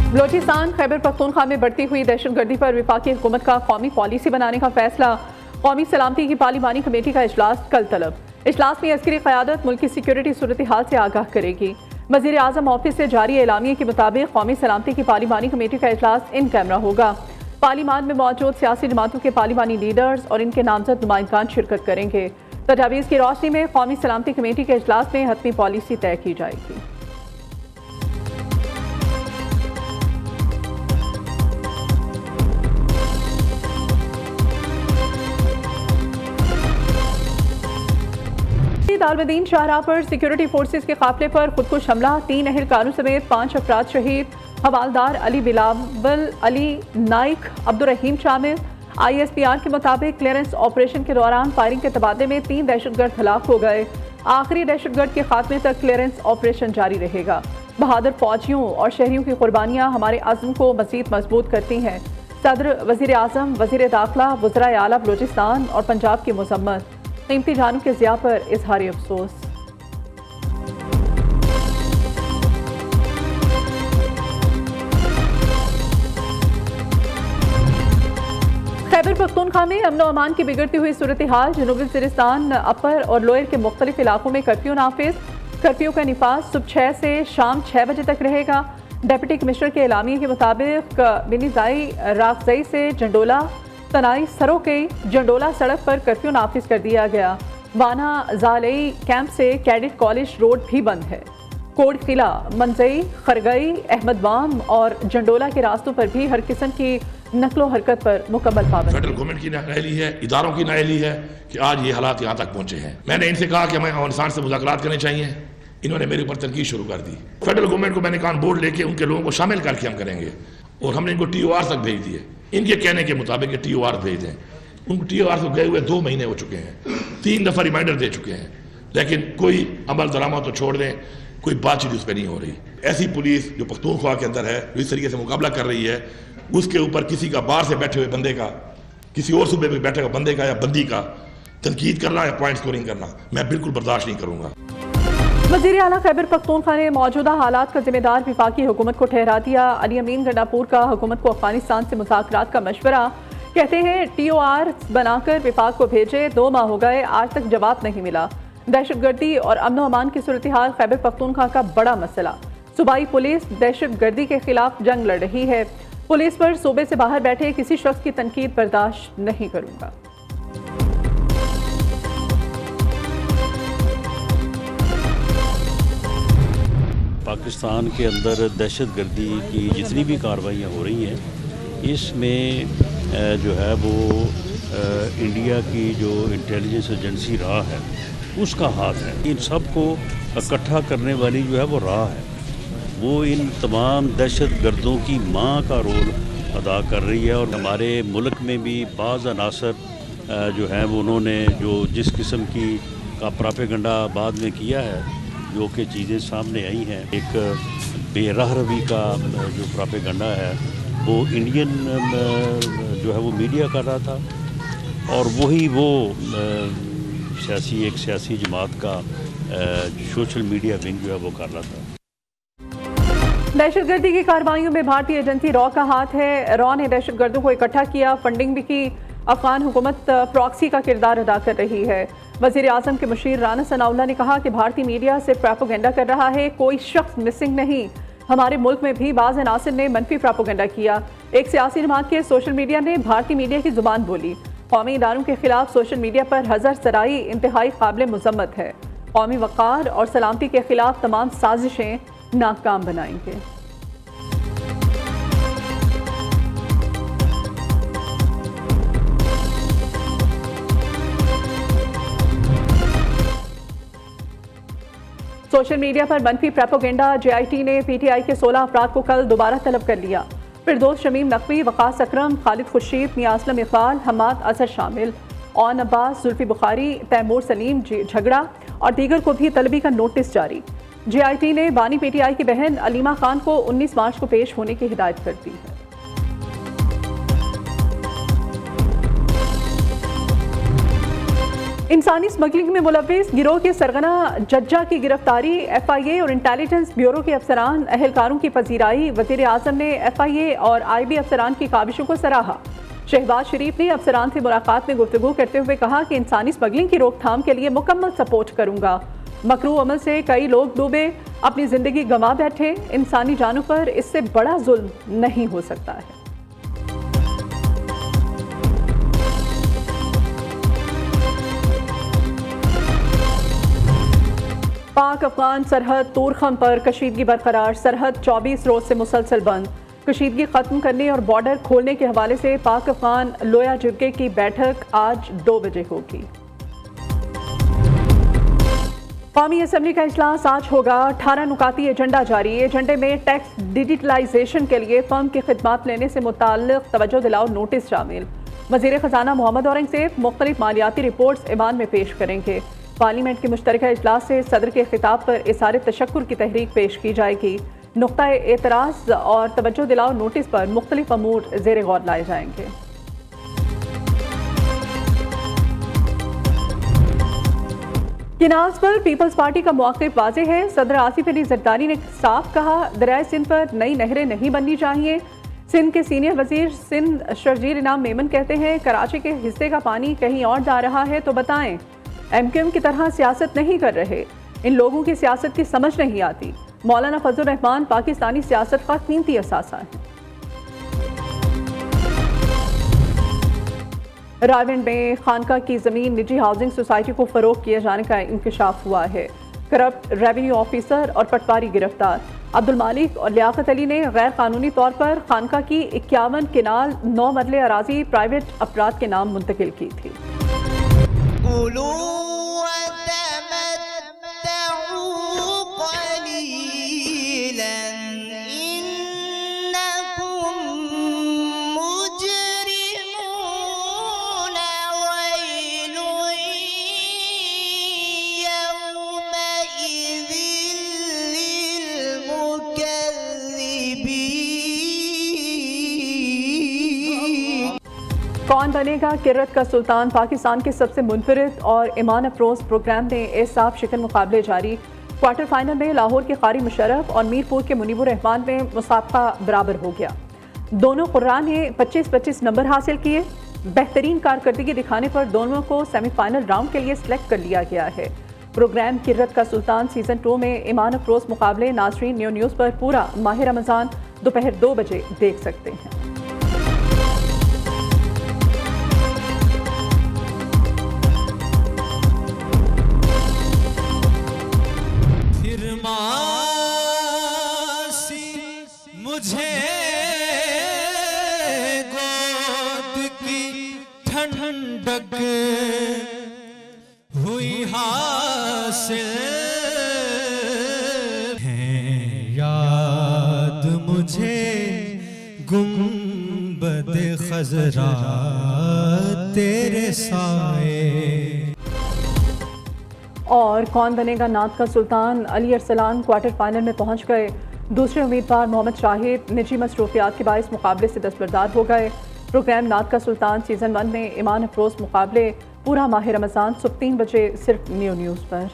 बलोचिस्तान खैबर पख्तूनख्वा में बढ़ती हुई दहशतगर्दी पर वफाकी हुकूमत का कौमी पॉलिसी बनाने का फैसला। कौमी सलामती की पार्लिमानी कमेटी का इजलास कल तलब। इजलास में अस्करी क़यादत मुल्क की सिक्योरिटी सूरत हाल से आगाह करेगी। वज़ीर आज़म ऑफिस से जारी एलामिया के मुताबिक कौमी सलामती की पार्लिमानी कमेटी का इजलास इन कैमरा होगा। पार्लिमान में मौजूद सियासी जमातों के पार्लिमानी लीडर्स और इनके नामजद नुमाइंदान शिरकत करेंगे। तजावीज़ की रोशनी में कौमी सलामती कमेटी के इजलास में हतमी पॉलिसी तय की जाएगी। दालमदीन शाहराह पर सिक्योरिटी फोर्सेस के काफिले पर खुदकुश हमला, 3 अहलकारों समेत 5 अफराद शहीद। हवालदार अली बिलावल, अली नाइक, अब्दुल रहीम शामिल। ISPR के मुताबिक क्लियरेंस ऑपरेशन के दौरान फायरिंग के तबादले में 3 दहशतगर्द हलाक हो गए। आखिरी दहशतगर्द के खात्मे तक क्लियरेंस ऑपरेशन जारी रहेगा। बहादुर फौजियों और शहरियों की कुर्बानियां हमारे अज़्म को मज़ीद मजबूत करती हैं। सदर, वज़ीर आज़म, वज़ीर दाखिला, वज़राए आला बलोचिस्तान और पंजाब की मज़म्मत। कीमती जानों के ज़िया पर इजहार अफसोस। खैबर पख्तूनख्वा में अमन और अमान की बिगड़ती हुई सूरत हाल। जनूबी वज़ीरिस्तान अपर और लोअर के मुख्तलिफ इलाकों में कर्फ्यू नाफिज। कर्फ्यू का निफाज सुबह 6 से शाम 6 बजे तक रहेगा। डिप्टी कमिश्नर के एलामिया के मुताबिक बिनीजाई रागजई से जंडोला तनाई सरों के जंडोला सड़क पर कर्फ्यू नाफिज कर दिया गया। वाना जालई कैंप से कैडेट कॉलेज रोड भी बंद है। कोट किला, मंजई, खरगई, अहमदवाम और जंडोला के रास्तों पर भी हर किस्म की नकलो हरकत पर मुकम्मल पाबंदी। फेडरल गवर्नमेंट की नाअहली है, इदारों की नाअहली है कि आज ये हालात यहाँ तक पहुँचे हैं। मैंने इनसे कहा कि हमें अफगानिस्तान से मुज़ाकरात करने चाहिए। इन्होंने मेरे ऊपर तनकीद शुरू कर दी। फेडरल गवर्नमेंट को मैंने कहा बोर्ड लेके उनके लोगों को शामिल करके हम करेंगे, और हमने इनको TOR तक भेज दिए। इनके कहने के मुताबिक TOR भेज दें। उनको TOR को गए हुए 2 महीने हो चुके हैं, 3 दफ़ा रिमाइंडर दे चुके हैं, लेकिन कोई अमल दरामद तो छोड़ दें, कोई बातचीत उस पर नहीं हो रही। ऐसी पुलिस जो पख्तूनख्वा के अंदर है, जो इस तरीके से मुकाबला कर रही है, उसके ऊपर किसी का बाहर से बैठे हुए बंदे का, किसी और सूबे में बैठे हुए बंदे का या बंदी का तनकीद करना या पॉइंट स्कोरिंग करना मैं बिल्कुल बर्दाश्त नहीं करूँगा। वज़ीर आला खैबर पख्तूनख्वा ने मौजूदा हालात का जिम्मेदार वफाकी हुकूमत को ठहरा दिया। अली अमीन गंडापुर का हुकूमत को अफगानिस्तान से मुज़ाकरात का मशवरा। कहते हैं TOR बनाकर वफाक को भेजे, 2 माह हो गए, आज तक जवाब नहीं मिला। दहशतगर्दी और अमन अमान की सूरत हाल खैबर पख्तूनख्वा का बड़ा मसला। सूबाई पुलिस दहशतगर्दी के खिलाफ जंग लड़ रही है। पुलिस पर सूबे से बाहर बैठे किसी शख्स की तनकीद बर्दाश्त नहीं करूँगा। पाकिस्तान के अंदर दहशतगर्दी की जितनी भी कार्रवाइयाँ हो रही हैं, इसमें जो है वो इंडिया की जो इंटेलिजेंस एजेंसी रहा है उसका हाथ है। इन सब को इकट्ठा करने वाली जो है वो राह है, वो इन तमाम दहशतगर्दों की माँ का रोल अदा कर रही है। और हमारे मुल्क में भी बाज़ अनासर जो हैं वो उन्होंने जो जिस किस्म की का प्रोपेगेंडा बाद में किया है, जो कि चीज़ें सामने आई हैं, एक बेराह रवी का जो प्रोपेगेंडा है वो इंडियन जो है वो मीडिया कर रहा था, और वही वो एक सियासी जमात का सोशल मीडिया विंग जो है वो कर रहा था। दहशतगर्दी की कार्रवाइयों में भारतीय एजेंसी रॉ का हाथ है। रॉ ने दहशतगर्दों को इकट्ठा किया, फंडिंग भी की। अफगान हुकूमत प्रॉक्सी का किरदार अदा कर रही है। वज़ीर आज़म के मुशीर राना सनाउल्लाह ने कहा कि भारतीय मीडिया से प्रोपेगेंडा कर रहा है, कोई शख्स मिसिंग नहीं। हमारे मुल्क में भी बाज़ अनासिर ने मनफी प्रोपेगेंडा किया। एक सियासी जमात के सोशल मीडिया ने भारतीय मीडिया की जुबान बोली। कौमी इदारों के खिलाफ सोशल मीडिया पर हज़र सराई इंतहाई काबिल मुज़म्मत है। कौमी वक़ार और सलामती के खिलाफ तमाम साजिशें नाकाम बनाएंगे। सोशल मीडिया पर मनफी प्रोपेगेंडा। JIT ने PTI के 16 अफराद को कल दोबारा तलब कर लिया। फिरदौस शमीम नकवी, वक़ास अकरम, खालिद खुर्शीद, मियां असलम इकबाल, हम्माद अजहर शामिल। ओन अब्बास, जुल्फी बुखारी, तैमूर सलीम झगड़ा और दीगर को भी तलबी का नोटिस जारी। JIT ने बानी PTI की बहन अलीमा खान को 19 मार्च को पेश होने की हिदायत कर दी है। इंसानी स्मगलिंग में मुलव्विस गिरोह के सरगना जज्जा की गिरफ्तारी, FIA और इंटेलिजेंस ब्यूरो के अफसरान अहलकारों की पजीराई। वज़ीर आज़म ने FIA और IB अफसरान की काविशों को सराहा। शहबाज शरीफ ने अफसरान से मुलाकात में गुफ्तगू करते हुए कहा कि इंसानी स्मगलिंग की रोकथाम के लिए मुकम्मल सपोर्ट करूंगा। मकरू अमल से कई लोग डूबे, अपनी जिंदगी गंवा बैठे। इंसानी जानों पर इससे बड़ा जुल्म नहीं हो सकता है। पाक अफगान सरहद तूरखम पर कशीदगी बरकरार। सरहद 24 रोज से मुसलसल बंद। कशीदगी खत्म करने और बॉर्डर खोलने के हवाले से पाक अफगान लोया जिरगे की बैठक आज 2 बजे होगी। कौमी असम्बली का इजलास आज होगा। 18 नुकाती एजेंडा जारी। एजेंडे में टैक्स डिजिटलाइजेशन के लिए फर्म की खिदमात लेने से मुताल्लिक तवज्जो दिलाओ नोटिस शामिल। वज़ीर ख़जाना मोहम्मद औरंगज़ेब मुख्तलिफ मालियाती रिपोर्ट्स ईवान में पेश करेंगे। पार्लियामेंट के मुश्तरका इजलास से सदर के खिताब पर इज़हार तशक्कुर की तहरीक पेश की जाएगी। नुक्ता एतराज़ और तवज्जो दिलाओ नोटिस पर मुख्तलिफ अमूर ज़ेर गौर लाए जाएंगे। किनाज पर पीपल्स पार्टी का मौक़िफ़ वाज़ेह है। सदर आसिफ अली ज़रदारी ने साफ कहा, दरियाए सिंध पर नई नहरें नहीं बननी चाहिए। सिंध के सीनियर वजीर सिंध शर्जील इनाम मेमन कहते हैं, कराची के हिस्से का पानी कहीं और जा रहा है तो बताएं। MQM की तरह सियासत नहीं कर रहे, इन लोगों की सियासत की समझ नहीं आती। मौलाना फजल रहमान पाकिस्तानी सियासत का कीमती असासा है। रायविंड में खानका की ज़मीन निजी हाउसिंग सोसाइटी को फ़रोग किए जाने का इंकशाफ हुआ है। करप्ट रेवेन्यू ऑफिसर और पटवारी गिरफ्तार। अब्दुल मालिक और लियाकत अली ने गैर कानूनी तौर पर खानका की 51 किनाल 9 मरले अराजी प्राइवेट अफराद के नाम मुंतकिल की थी। कौन बनेगा किर्रत का सुल्तान? पाकिस्तान के सबसे मुनफरिद और ईमान अफरोज प्रोग्राम में एसाफ शिकन मुकाबले जारी। क्वार्टर फाइनल में लाहौर के कारी मुशर्रफ और मीरपुर के मुनीबुर रहमान में मुसाफा बराबर हो गया। दोनों कुर्रान ने 25-25 नंबर हासिल किए। बेहतरीन कारकर्दगी दिखाने पर दोनों को सेमीफाइनल राउंड के लिए सिलेक्ट कर लिया गया है। प्रोग्राम किर्रत का सुल्तान सीजन 2 में ईमान अफरोज मुकाबले नाज़रीन न्यू न्यूज़ पर पूरा माह रमज़ान दोपहर 2 बजे देख सकते हैं। मुझे गोद की ठंडक हुई हासिल है, याद मुझे गुंबद खजरा तेरे साए। और कौन बनेगा नात का सुल्तान? अली अरसलान क्वार्टर फाइनल में पहुंच गए। दूसरे उम्मीदवार मोहम्मद शाहिद निजी मसरूफियात के बायस मुकाबले से दस्तबरदार हो गए। प्रोग्राम नात का सुल्तान सीजन 1 में ईमान अफरोज मुकाबले पूरा माह रमज़ान सुबह 3 बजे सिर्फ न्यू न्यूज़ पर।